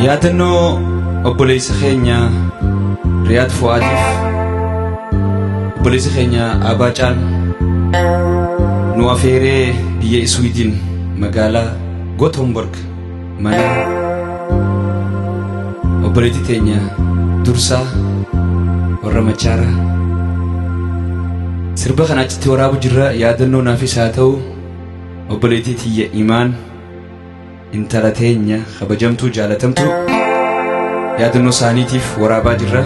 yaadannoo obboleessa keenya Riyaad Fu'aadiif obboleessa keenya Abaacaan nu afeeree biyya Iswiidin magaalaa Gothenburg mana obboleettii teenya Dursaa warra Machaara sirba kana achitti waraabu jirra. yaadannoo naafis haa ta'u obboleettii tiyya Imaan intala teenya kabajamtuu jaalatamtu yaadannoo isaaniitiif waraabaa jirra.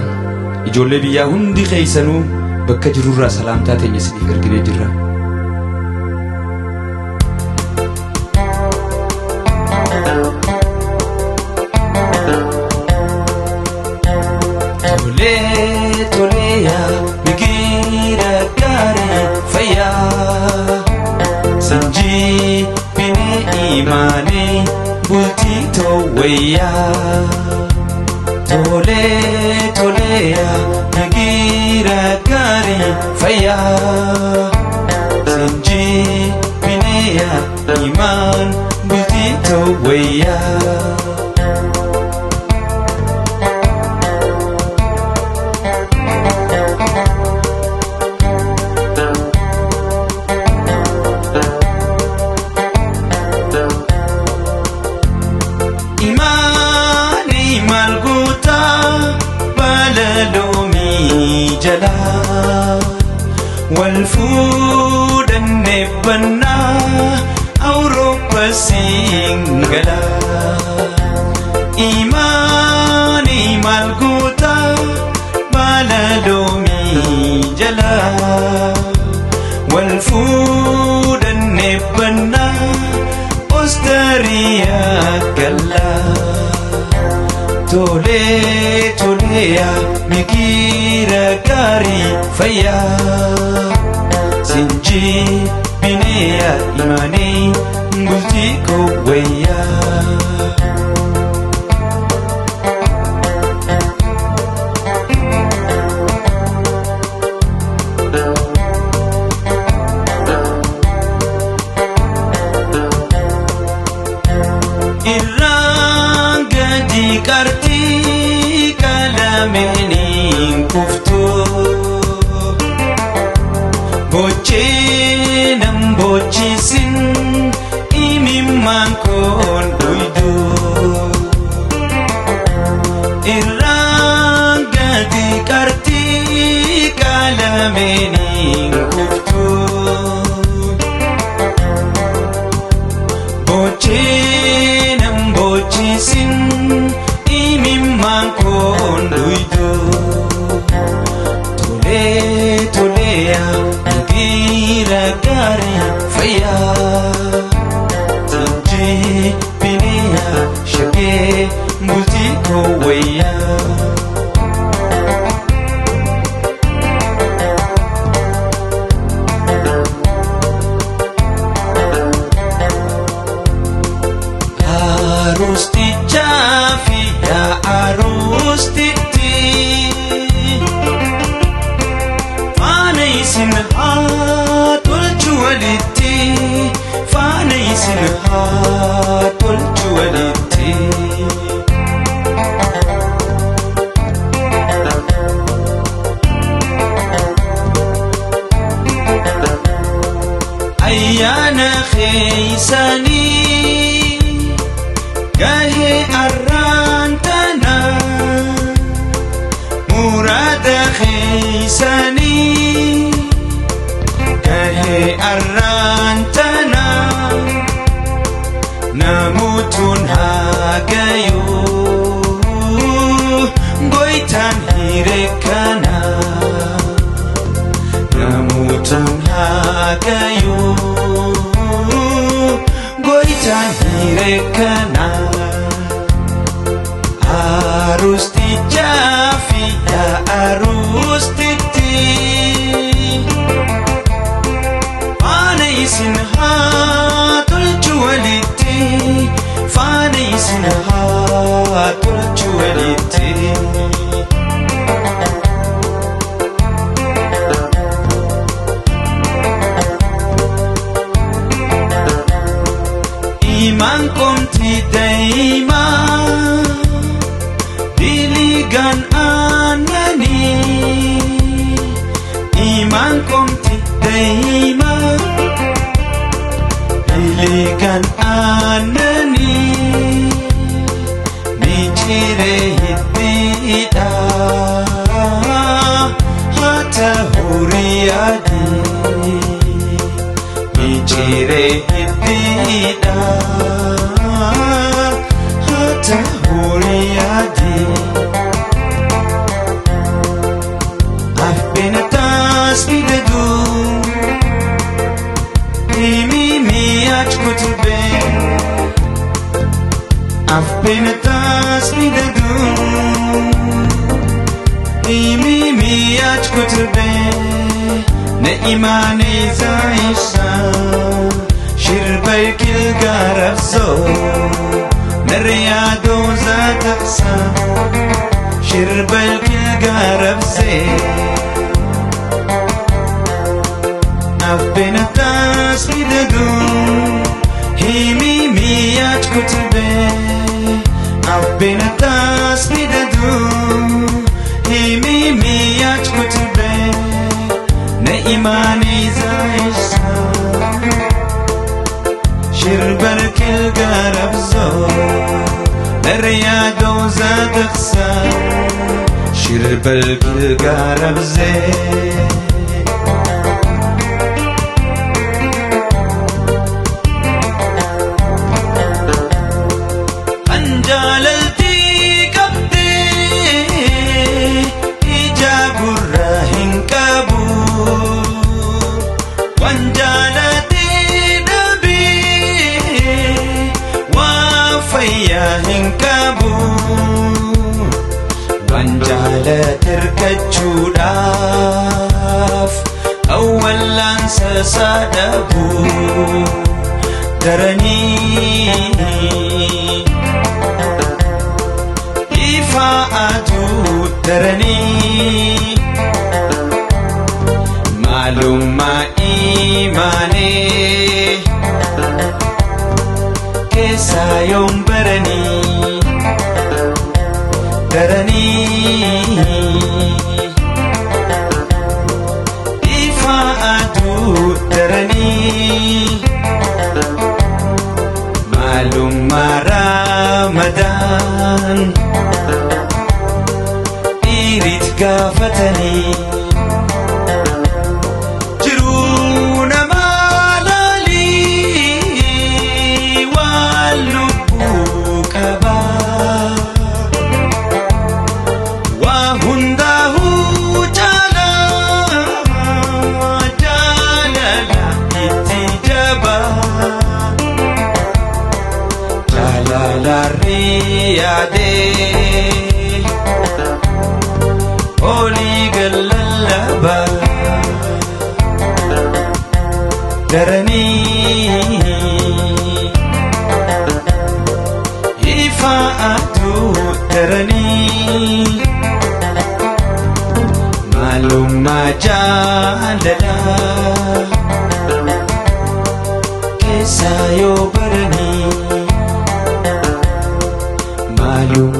ijoollee biyyaa hundi keessanuu bakka jirurraa salaamtaa teenya isiniif erginee jirra. Sanji bini imani bulti toweya tole ya nagira gari faya Sanji bini iman bulti toweya والفود النبنا أوروبا سينغلا إيماني مالقوتا بالدومي جلا والفود النبنا أستريا كلا tole ya mikira gari faya Sinji bineya imani ngulti koweya Iranga di karti meaning kuftu boche nam bochi sin imimman kon duidu iranga di karti kala meaning kuftu boche nam bochi sin imimman kon duidu tole ya nagira gari faya Sanji biniya shake multi koweya Arusti chafi ya arusti فانيسنها والجوالتي أيانا خيساني قاهي أرانتنا مراد خيساني arrantana namutun hagayu goitan hirekana namutun hagayu goitan hirekana harus dijafi ya harus titi فانيسنها تلجوالتي فانيسنها تلجوالتي iman komti daima diligan anani iman komti daima diligan anani michire hiddida hata huriyadi michire hiddida hata huriyadi I've been a task with the do me ach kutube I've been a task with the do me ach kutube ne imani zaisha shirbay kil garafzo نريادو زاتحسا شرب الكلقارب زين I've been a task with the doom He me at kutube I've been a task with the doom He me at kutube Ne imani zaisha شرب الكلقارب زور الرياض زاد خسار شرب الكلقارب زين أنجالتي قبدي إجاب الراهن كابو وانجالتي يا هنكابو وانجالة تركتشو داف أولا سسادبو درني إفاءتو درني معلوم ما إيماني Kesa yung barani Darani Ifa adu darani Malum Ramadan Irit gafatani Riyade Oli gallalaba Darani Ifaatu darani Malum majalala Kesayo barani Malum